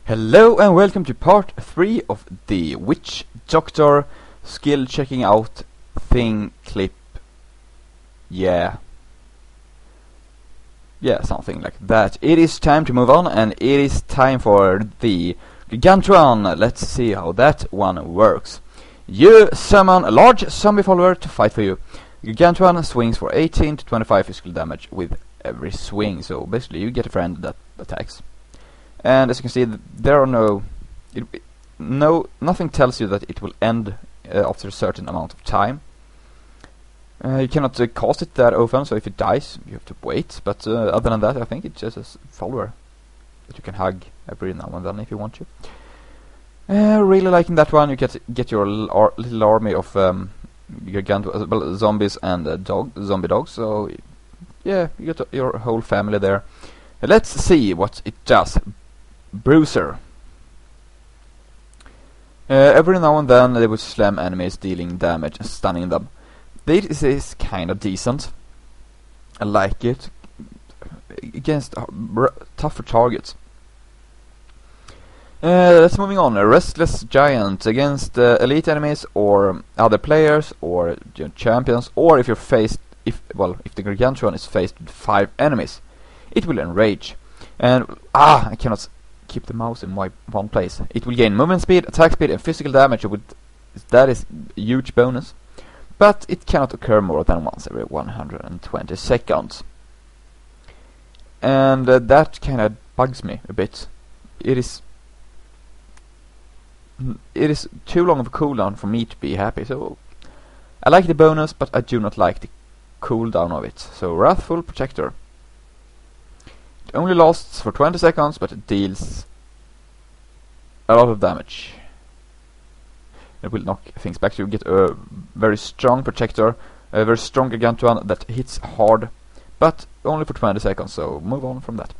Hello and welcome to part 3 of the Witch Doctor skill checking out thing clip. Yeah, something like that. It is time to move on, and it is time for the Gargantuan. Let's see how that one works. You summon a large zombie follower to fight for you. Gargantuan swings for 18 to 25 physical damage with every swing, so basically you get a friend that attacks. And as you can see, there are nothing tells you that it will end after a certain amount of time. You cannot cast it that often, so if it dies, you have to wait. But other than that, I think it's just a follower that you can hug every now and then if you want to. Really liking that one. You get your little army of zombies and zombie dogs. So yeah, you get your whole family there. Let's see what it does. Bruiser. Every now and then they will slam enemies, dealing damage and stunning them. This is kinda decent. I like it. Against tougher targets. Let's moving on. A restless giant against elite enemies or other players or champions, or if the Gargantuan is faced with 5 enemies, it will enrage. And I cannot keep the mouse in one place. It will gain movement speed, attack speed, and physical damage. That is a huge bonus. But it cannot occur more than once every 120 seconds. And that kind of bugs me a bit. It is too long of a cooldown for me to be happy. So I like the bonus, but I do not like the cooldown of it. So Wrathful Protector. It only lasts for 20 seconds, but it deals a lot of damage. It will knock things back. So you get a very strong protector, a very strong Gargantuan that hits hard, but only for 20 seconds, so move on from that.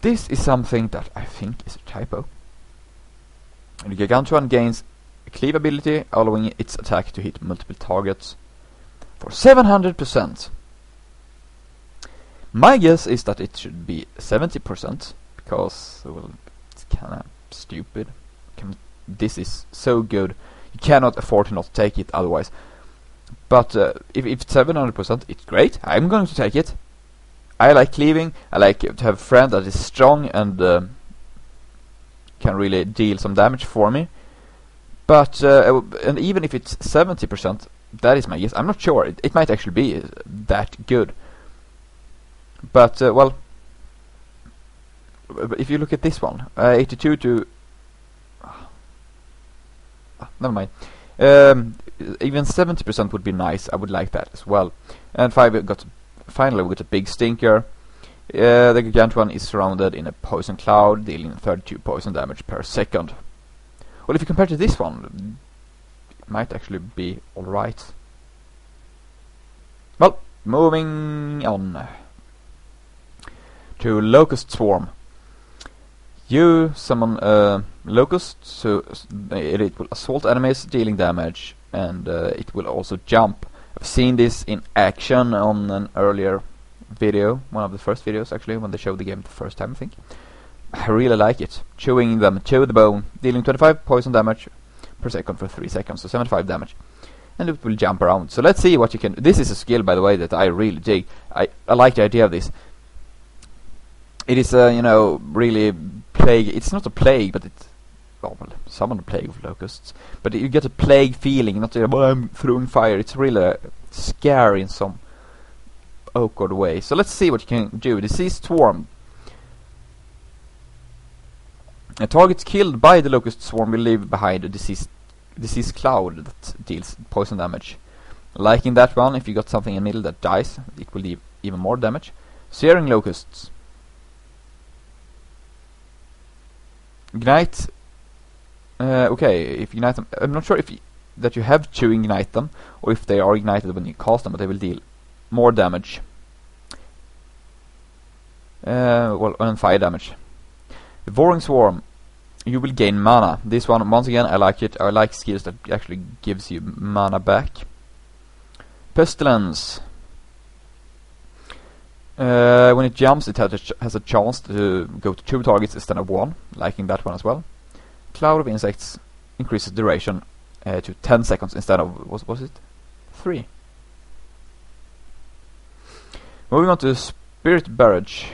This is something that I think is a typo. And the Gargantuan gains a cleave ability, allowing its attack to hit multiple targets for 700%. My guess is that it should be 70%, because, well, it's kinda stupid. This is so good, you cannot afford to not take it otherwise. But if it's 700%, it's great. I'm going to take it. I like cleaving. I like to have a friend that is strong and can really deal some damage for me. But and even if it's 70%, that is my guess. I'm not sure. It might actually be that good. But well, if you look at this one, 82 to never mind. Even 70% would be nice. I would like that as well. And finally we got a big stinker. The Gargantuan is surrounded in a poison cloud, dealing 32 poison damage per second. Well, if you compare to this one, it might actually be alright. Well, moving on to Locust Swarm. You summon a locust, so it will assault enemies, dealing damage, and it will also jump. I've seen this in action on an earlier video, one of the first videos actually, when they showed the game the first time, I think. I really like it. Chewing them to the bone, dealing 25 poison damage per second for 3 seconds, so 75 damage. And it will jump around. So let's see what you can... This is a skill, by the way, that I really dig. I like the idea of this. It is really plague. It's not a plague, but it's summon a plague of locusts. But you get a plague feeling, not I'm throwing fire. It's really scary in some awkward way. So let's see what you can do. Diseased Swarm. A target killed by the locust swarm will leave behind a disease cloud that deals poison damage. Liking that one. If you got something in the middle that dies, it will leave even more damage. Searing locusts. Ignite. Okay, if you ignite them, I'm not sure that you have to ignite them, or if they are ignited when you cast them, but they will deal more damage. And fire damage. Devouring Swarm. You will gain mana. This one, once again, I like it. I like skills that actually gives you mana back. Pestilence. When it jumps, it has a chance to go to 2 targets instead of 1, liking that one as well. Cloud of insects increases duration to 10 seconds instead of, was it 3? Moving on to Spirit Barrage.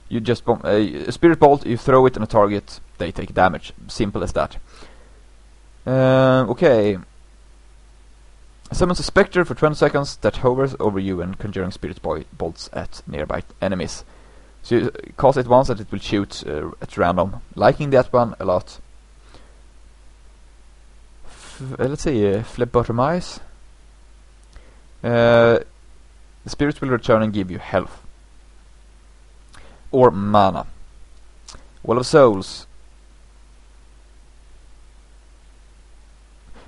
You just bomb a Spirit Bolt, you throw it on a target, they take damage. Simple as that. Okay. Summons a spectre for 20 seconds that hovers over you and conjuring spirit bolts at nearby enemies. So you cast it once and it will shoot at random. Liking that one a lot. Let's see, phlebotomize. The spirits will return and give you health. Or mana. Wall of Souls.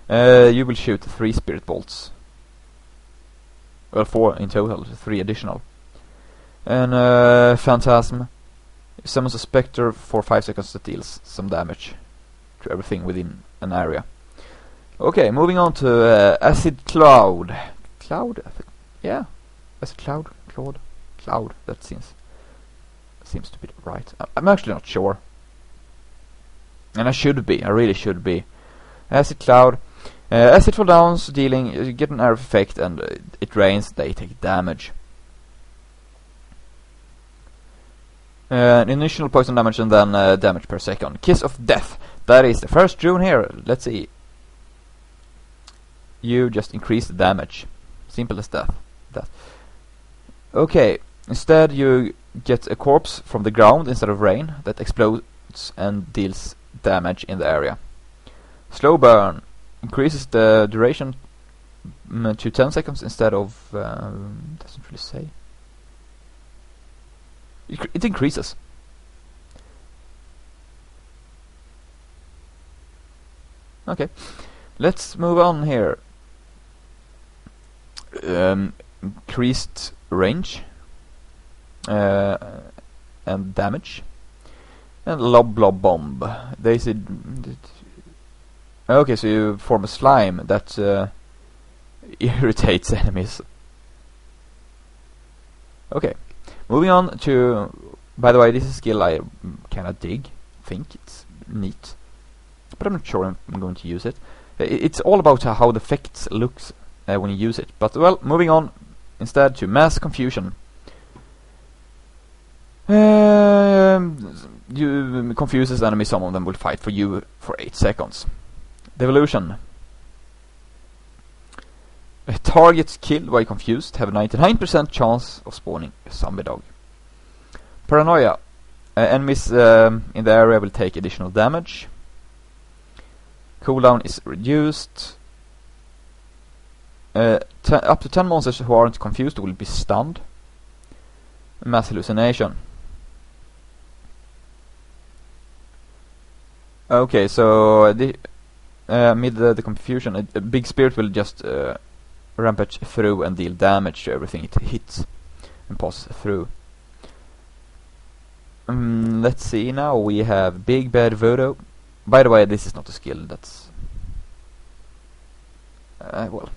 You will shoot 3 spirit bolts. Well, 4 in total, 3 additional. And Phantasm. Summons a spectre for 5 seconds that deals some damage to everything within an area. Okay, moving on to Acid Cloud. Cloud? Yeah. Acid Cloud? Cloud. That seems to be right. I'm actually not sure. And I should be. I really should be. Acid Cloud. As it falls down, dealing, you get an air effect, and it rains, they take damage. Initial poison damage and then damage per second. Kiss of Death. That is the first rune here. Let's see. You just increase the damage. Simple as that. Okay. Instead, you get a corpse from the ground instead of rain that explodes and deals damage in the area. Slow Burn. Increases the duration to 10 seconds instead of... doesn't really say. It increases. Okay. Let's move on here. Increased range. And damage. And Lob Bomb. They said... Okay, so you form a slime that irritates enemies. Okay, moving on to... By the way, this is a skill I kinda think it's neat. But I'm not sure I'm going to use it. It's all about how the effects looks when you use it. But, well, moving on instead to Mass Confusion. You confuses enemies, some of them will fight for you for 8 seconds. Devolution. Targets killed by confused have a 99% chance of spawning a zombie dog. Paranoia. Enemies in the area will take additional damage. Cooldown is reduced. Up to 10 monsters who aren't confused will be stunned. Mass hallucination. Okay, so amid the confusion, a big spirit will just rampage through and deal damage to everything it hits and passes through. Let's see, now we have Big Bad Voodoo. By the way, this is not a skill, that's... well...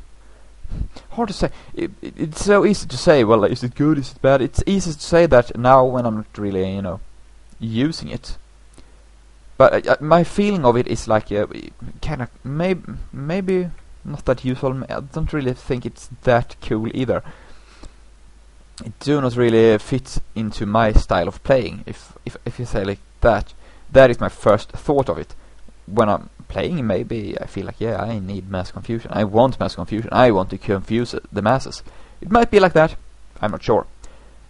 hard to say. It's so easy to say, well, is it good, is it bad? It's easy to say that now when I'm not really, using it. But my feeling of it is like kind of maybe not that useful. I don't really think it's that cool either. It do not really fit into my style of playing. If you say like that, that is my first thought of it. When I'm playing, maybe I feel like, yeah, I need mass confusion. I want mass confusion. I want to confuse the masses. It might be like that. I'm not sure.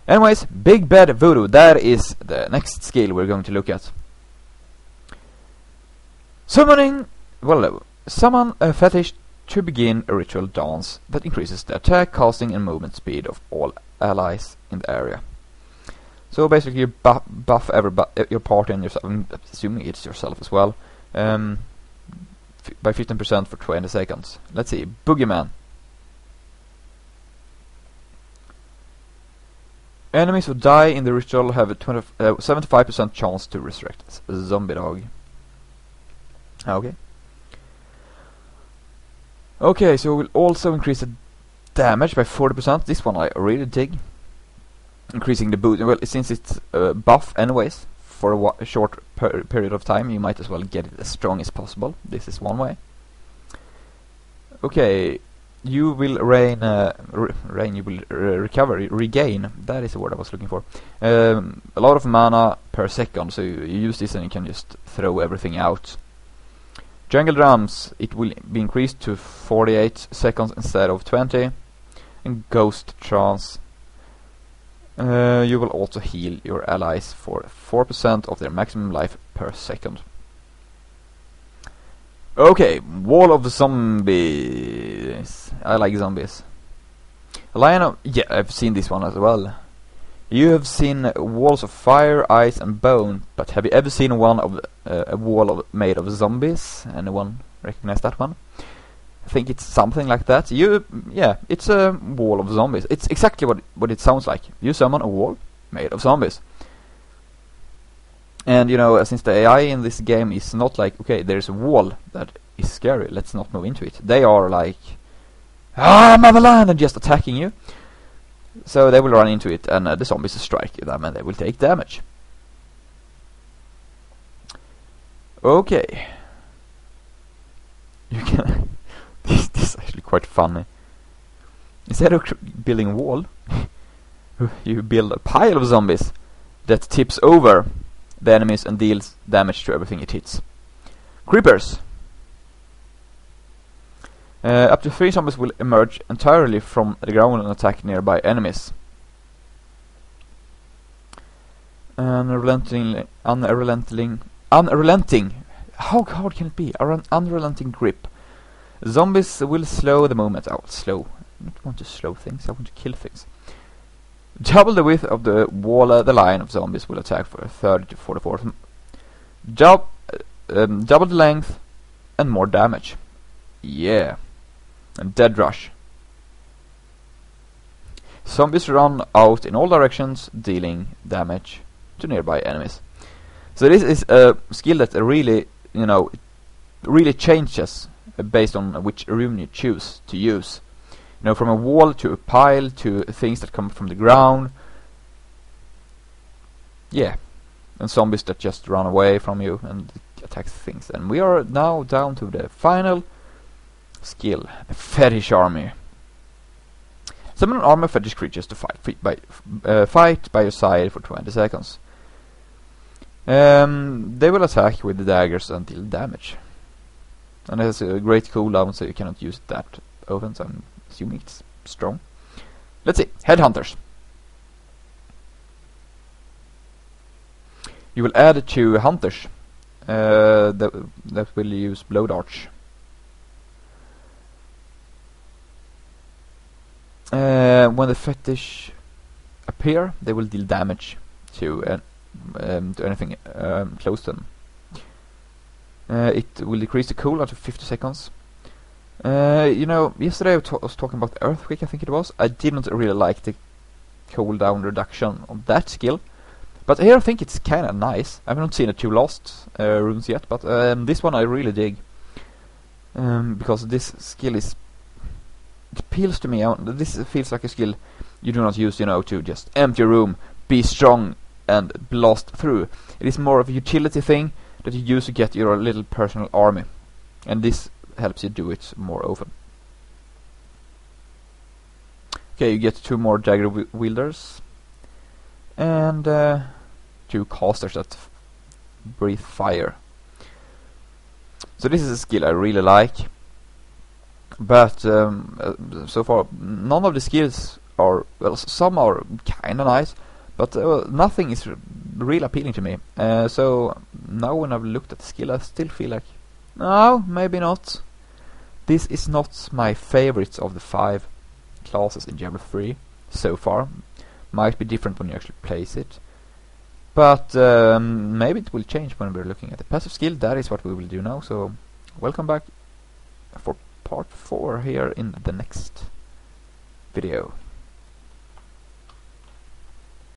Anyways, Big Bad Voodoo. That is the next skill we're going to look at. Summoning, well, summon a fetish to begin a ritual dance that increases the attack, casting, and movement speed of all allies in the area. So basically you buff your party and yourself, I'm assuming it's yourself as well, by 15% for 20 seconds. Let's see, Boogeyman. Enemies who die in the ritual have a 75% chance to resurrect a zombie dog. Okay. Okay, so we'll also increase the damage by 40%. This one I really dig. increasing the boost. Well, since it's buff anyways for a short period of time, you might as well get it as strong as possible. This is one way. Okay, you will regain. That is the word I was looking for. A lot of mana per second, so you use this and you can just throw everything out. Jungle drums, it will be increased to 48 seconds instead of 20. And ghost trance, you will also heal your allies for 4% of their maximum life per second. Okay, wall of zombies. I like zombies. A lion of... yeah, I've seen this one as well. You have seen walls of fire, ice and bone, but have you ever seen one of a wall made of zombies? Anyone recognize that one? I think it's something like that. Yeah, it's a wall of zombies. It's exactly what it sounds like. You summon a wall made of zombies. And you know, since the AI in this game is not like, okay, there's a wall that is scary, let's not move into it. They are like, motherland, and just attacking you. So they will run into it, and the zombies strike them, and they will take damage. Okay. You can... this is actually quite funny. Instead of building a wall, you build a pile of zombies that tips over the enemies and deals damage to everything it hits. Creepers. Up to 3 zombies will emerge entirely from the ground and attack nearby enemies. Unrelenting. How hard can it be? Unrelenting grip. Zombies will slow the moment. Oh, slow. I don't want to slow things. I want to kill things. Double the width of the wall. The line of zombies will attack for 30 to 44. Double the length and more damage. Yeah. And dead rush. Zombies run out in all directions, dealing damage to nearby enemies. So this is a skill that really, you know, really changes based on which rune you choose to use. You know, from a wall to a pile to things that come from the ground. Yeah. And zombies that just run away from you and attack things. And we are now down to the final skill, the Fetish Army. Summon an army of fetish creatures to fight by your side for 20 seconds. They will attack with the daggers and deal damage. And it has a great cooldown, so you cannot use it that often, so I'm assuming it's strong. Let's see. Headhunters. You will add 2 hunters that will use blow darts. When the fetish appear, they will deal damage to anything close to them. It will decrease the cooldown to 50 seconds. You know, yesterday I was talking about the earthquake, I think it was. I didn't really like the cooldown reduction on that skill, but here I think it's kind of nice. I haven't seen the 2 last runes yet, but this one I really dig, because this skill is... it appeals to me. This feels like a skill you do not use, you know, to just empty your room, be strong and blast through. It is more of a utility thing that you use to get your little personal army, and this helps you do it more often. Okay, you get 2 more dagger wielders and 2 casters that breathe fire. So this is a skill I really like. But so far, none of the skills are... well, some are kinda nice, but nothing is real appealing to me. So now when I've looked at the skill, I still feel like, no, maybe not. This is not my favorite of the 5 classes in Diablo 3 so far. Might be different when you actually place it. But maybe it will change when we're looking at the passive skill. That is what we will do now. So welcome back for part 4 here in the next video.